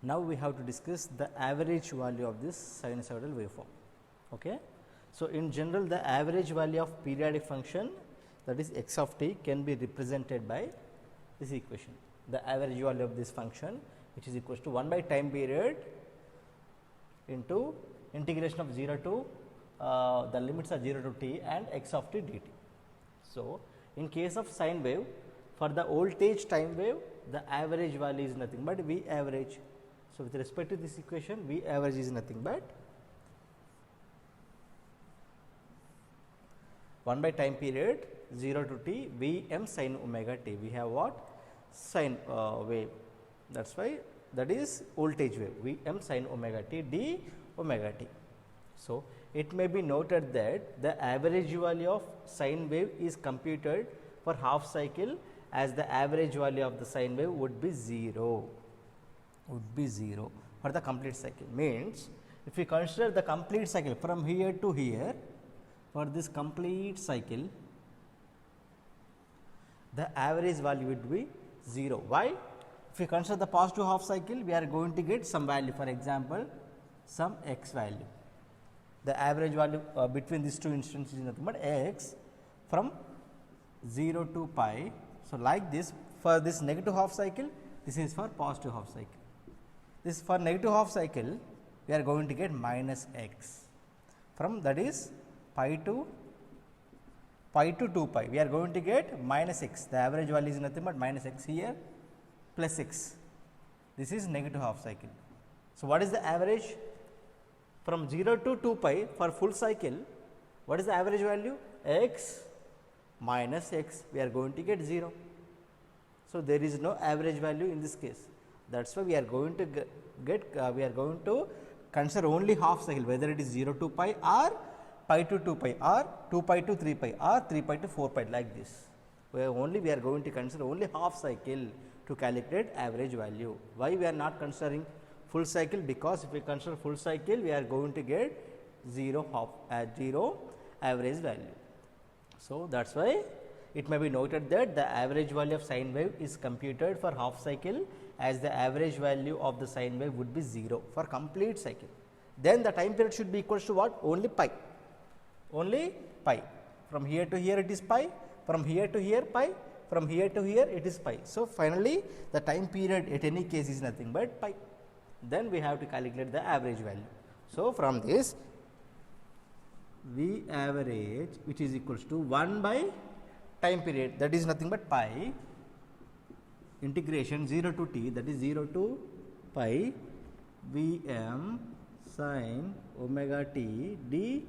Now we have to discuss the average value of this sinusoidal waveform. Okay. So, in general the average value of periodic function, that is x of t, can be represented by this equation. The average value of this function, which is equals to 1 by time period into integration of 0 to the limits are 0 to t and x of t dt. So, in case of sine wave, for the voltage time wave, the average value is nothing but V average. So, with respect to this equation, V average is nothing but 1 by time period 0 to t V m sin omega t. We have what? Sine wave. That is why that is voltage wave V m sin omega t d omega t. So, it may be noted that the average value of sine wave is computed for half cycle, as the average value of the sine wave would be 0 for the complete cycle. Means, if we consider the complete cycle from here to here, for this complete cycle, the average value would be 0. Why? If we consider the positive half cycle, we are going to get some value, for example, some x value. The average value between these two instances is nothing but x from 0 to pi. So, like this, for this negative half cycle, this is for positive half cycle. This for negative half cycle, we are going to get minus x from, that is pi to 2 pi. We are going to get minus x. The average value is nothing but minus x here plus x. This is negative half cycle. So, what is the average? From 0 to 2 pi for full cycle, what is the average value? X minus x, we are going to get 0. So, there is no average value in this case. That is why we are going to we are going to consider only half cycle, whether it is 0 to pi or pi to 2 pi or 2 pi to 3 pi or 3 pi to 4 pi, like this. We are going to consider only half cycle to calculate average value. Why we are not considering full cycle? Because if we consider full cycle, we are going to get 0 average value. So, that is why it may be noted that the average value of sine wave is computed for half cycle, as the average value of the sine wave would be 0 for complete cycle. Then the time period should be equals to what? Only pi. From here to here it is pi, from here to here pi, from here to here it is pi. So, finally, the time period at any case is nothing but pi. Then we have to calculate the average value. So, from this, V average, which is equals to 1 by time period, that is nothing but pi, integration 0 to t, that is 0 to pi V m sin omega t d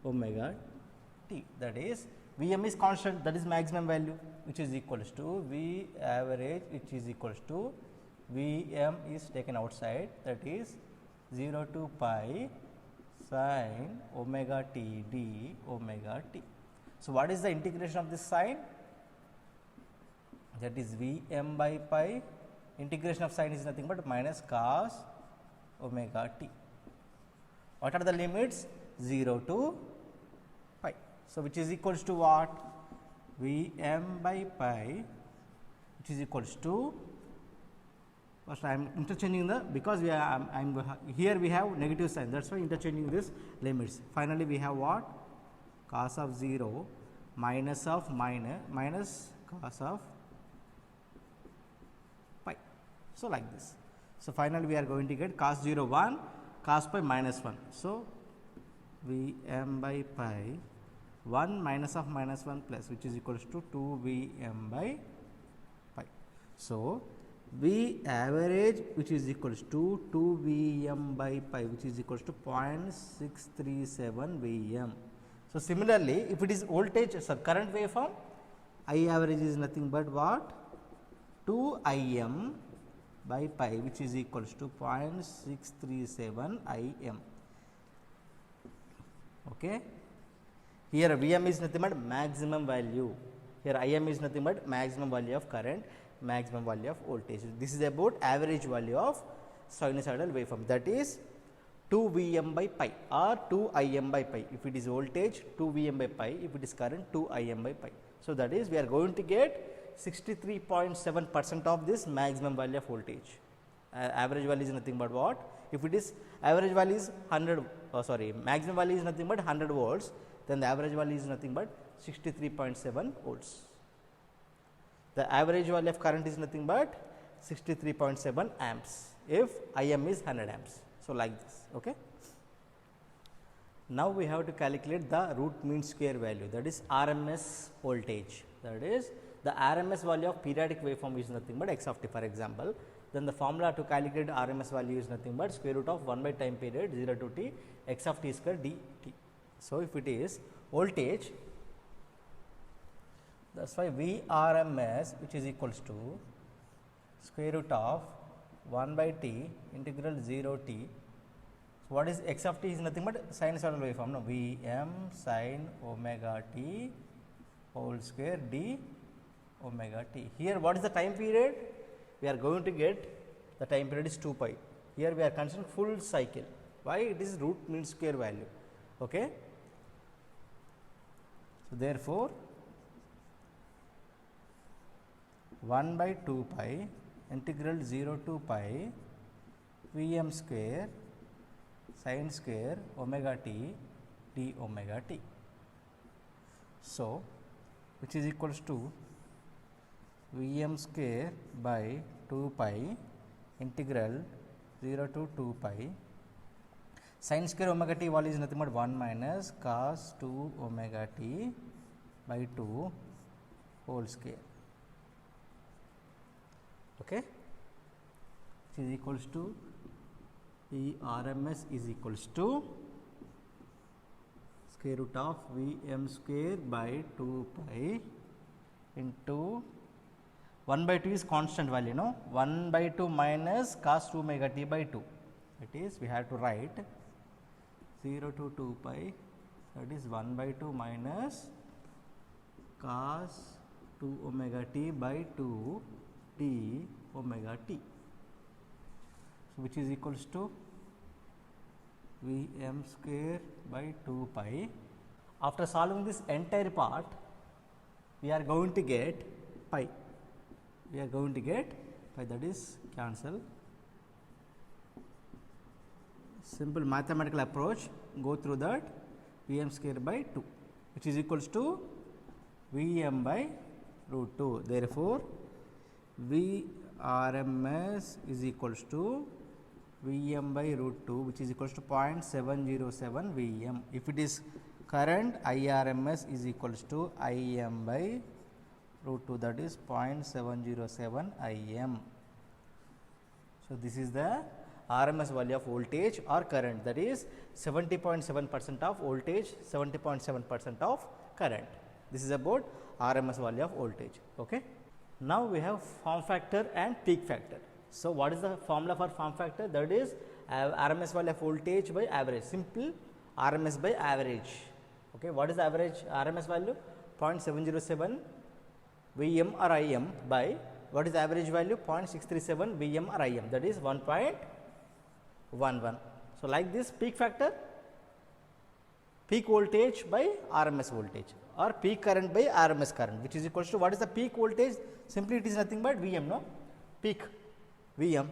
omega t, that is V m is constant, that is maximum value, which is equals to V average, which is equals to V m is taken outside, that is 0 to pi sin omega t d omega t. So, what is the integration of this sine? That is V m by pi, integration of sine is nothing but minus cos omega t. What are the limits? 0 to pi. So, which is equals to what? V m by pi, which is equals to, first I am interchanging the, because we are here we have negative sign, that is why interchanging this limits. Finally, we have what? Cos of 0 minus of minus cos of pi. So, like this. So, finally, we are going to get cos 0 1, cos pi minus 1. So, V m by pi 1 minus of minus 1 plus, which is equals to 2 V m by pi. So, V average, which is equals to 2 V m by pi, which is equals to 0.637 V m. So, similarly, if it is voltage, current waveform, I average is nothing but what? 2 I m by pi, which is equals to 0.637 I m. Okay. Here V m is nothing but maximum value, here I m is nothing but maximum value of current, maximum value of voltage. This is about average value of sinusoidal waveform, that is 2 V m by pi or 2 I m by pi. If it is voltage, 2 V m by pi, if it is current, 2 I m by pi. So, that is we are going to get 63.7% of this maximum value of voltage. average value is nothing but what? If it is average value is 100, maximum value is nothing but 100 volts, then the average value is nothing but 63.7 volts. The average value of current is nothing but 63.7 amps if Im is 100 amps. So, like this. Okay. Now, we have to calculate the root mean square value, that is RMS voltage, that is the RMS value of periodic waveform is nothing but x of t, for example. Then the formula to calculate RMS value is nothing but square root of 1 by time period 0 to t x of t square dt. So, if it is voltage, that is why Vrms, which is equals to square root of 1 by t integral 0 t. So, what is x of t is nothing but sinusoidal waveform, no, Vm sin omega t whole square d omega t. Here what is the time period? We are going to get the time period is 2 pi. Here we are considering full cycle. Why? It is root mean square value. Okay. So, therefore, 1 by 2 pi integral 0 to pi Vm square sin square omega t d omega t. So, which is equals to Vm square by 2 pi integral 0 to 2 pi sin square omega t value is nothing but 1 minus cos 2 omega t by 2 whole square. Okay. Which is equals to Vrms is equals to square root of Vm square by 2 pi into 1 by 2 is constant value, no, 1 by 2 minus cos 2 omega t by 2, that is we have to write 0 to 2 pi, that is 1 by 2 minus cos 2 omega t by 2 d omega t. So, which is equals to Vm square by 2 pi. After solving this entire part, we are going to get pi. We are going to get pi, that is cancel. Simple mathematical approach, go through that Vm square by 2, which is equals to Vm by root 2. Therefore, Vrms is equals to Vm by root 2, which is equals to 0.707 Vm. If it is current, Irms is equals to Im by root 2, that is 0.707 Im. So, this is the RMS value of voltage or current, that is 70.7% of voltage, 70.7% of current. This is about RMS value of voltage. Okay. Now, we have form factor and peak factor. So, what is the formula for form factor? That is RMS value of voltage by average, simple RMS by average. Okay. What is the average RMS value? 0.707 Vm or Im by what is the average value? 0.637 Vm or Im, that is 1.11. So, like this peak factor, peak voltage by RMS voltage or peak current by RMS current, which is equals to what is the peak voltage? Simply it is nothing but Vm, no, peak Vm,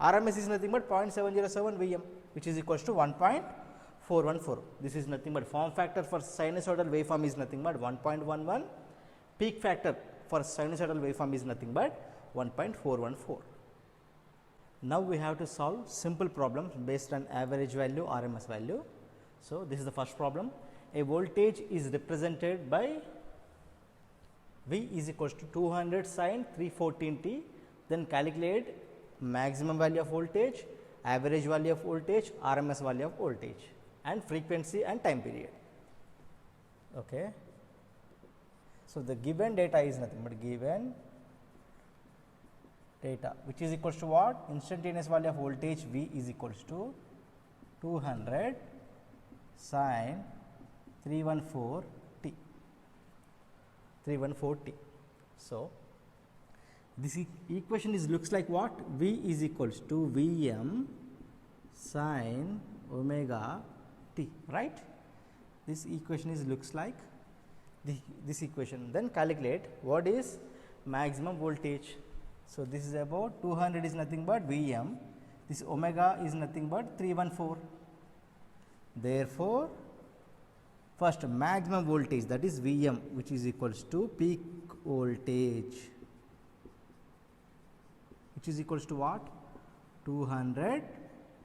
RMS is nothing but 0.707 Vm, which is equals to 1.414. This is nothing but form factor for sinusoidal waveform is nothing but 1.11, peak factor for sinusoidal waveform is nothing but 1.414. Now, we have to solve simple problems based on average value, RMS value. So, this is the first problem. A voltage is represented by V is equals to 200 sin 314 t, then calculate maximum value of voltage, average value of voltage, RMS value of voltage and frequency and time period. Okay. So, the given data is nothing but given data, which is equals to what? Instantaneous value of voltage V is equals to 200 sin 314 t. So, this equation is looks like what? V is equals to Vm sin omega t, right? This equation is looks like this equation. Then calculate what is maximum voltage. So, this is about 200 is nothing but Vm, this omega is nothing but 314. Therefore, first maximum voltage, that is Vm, which is equals to peak voltage, which is equals to what? 200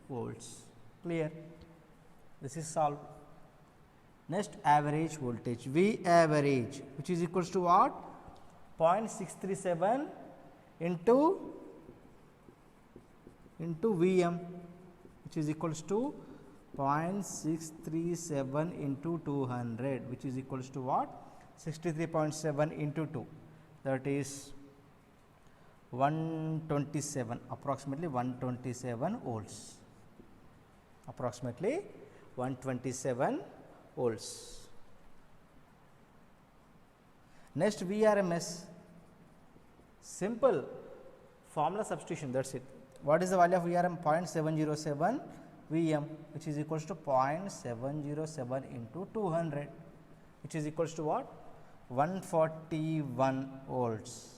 volts. Clear? This is solved. Next, average voltage, V average, which is equals to what? 0.637 into Vm, which is equals to 0.637 into 200, which is equals to what? 63.7 into 2, that is 127, approximately 127 volts, approximately 127 volts. Next, Vrms, simple formula substitution, that is it. What is the value of Vrm? 0.707 Vm, which is equals to 0.707 into 200, which is equals to what? 141 volts,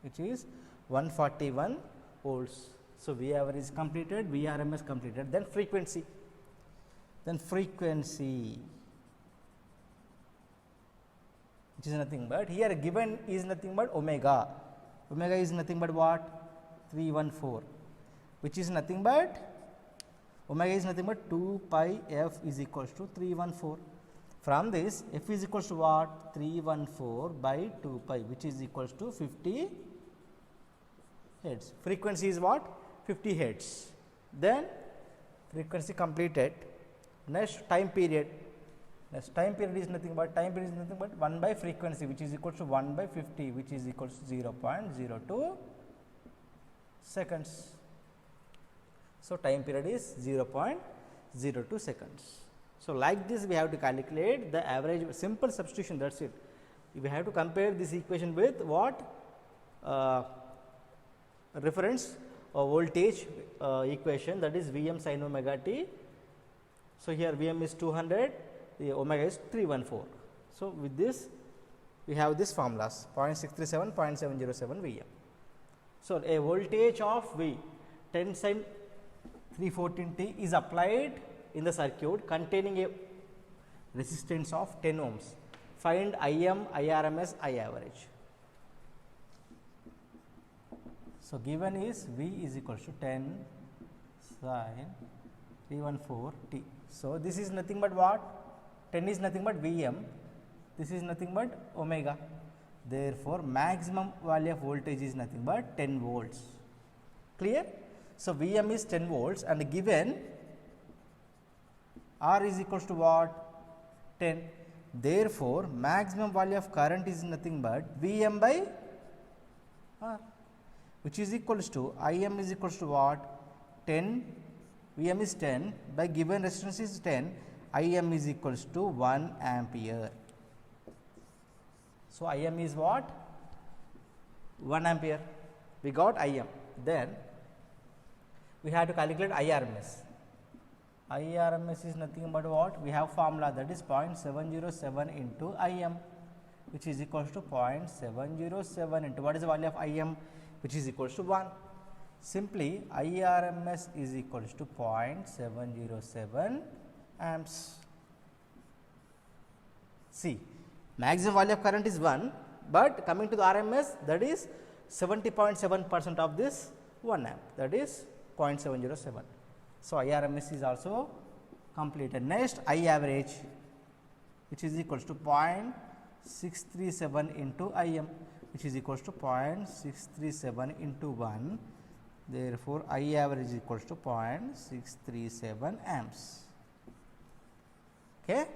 which is 141 volts. So, V average is completed, Vrms completed. Then frequency, which is nothing but, here given is nothing but omega. Omega is nothing but what? 314, which is nothing but, omega is nothing but 2 pi f is equals to 314. From this, f is equals to what? 314 by 2 pi, which is equals to 50 hertz. Frequency is what? 50 hertz. Then frequency completed. Next, time period. Next, time period is nothing but, 1 by frequency, which is equals to 1 by 50, which is equals to 0.02 seconds. So, time period is 0.02 seconds. So, like this we have to calculate the average, simple substitution, that is it. We have to compare this equation with what? Reference voltage equation, that is Vm sin omega t. So, here Vm is 200, the omega is 314. So, with this we have this formulas 0.637, 0.707 Vm. So, a voltage of V 10 sin 314 t is applied in the circuit containing a resistance of 10 ohms. Find Im, Irms, I average. So, given is V is equals to 10 sin 314 t. So, this is nothing but what? 10 is nothing but Vm, this is nothing but omega. Therefore, maximum value of voltage is nothing but 10 volts. Clear? So, Vm is 10 volts and given R is equals to what? 10. Therefore, maximum value of current is nothing but Vm by R, which is equals to Im is equals to what? 10, Vm is 10 by given resistance is 10, Im is equals to 1 ampere. So, Im is what? 1 ampere. We got Im. Then we have to calculate Irms. Irms is nothing but what? We have formula, that is 0.707 into Im, which is equals to 0.707 into what is the value of Im, which is equals to 1. Simply Irms is equals to 0.707 amps. See, maximum value of current is 1, but coming to the RMS, that is 70.7% of this 1 amp, that is 0.707. So, Irms is also completed. Next, I average, which is equals to 0.637 into Im, which is equals to 0.637 into 1. Therefore, I average is equals to 0.637 amps. Okay.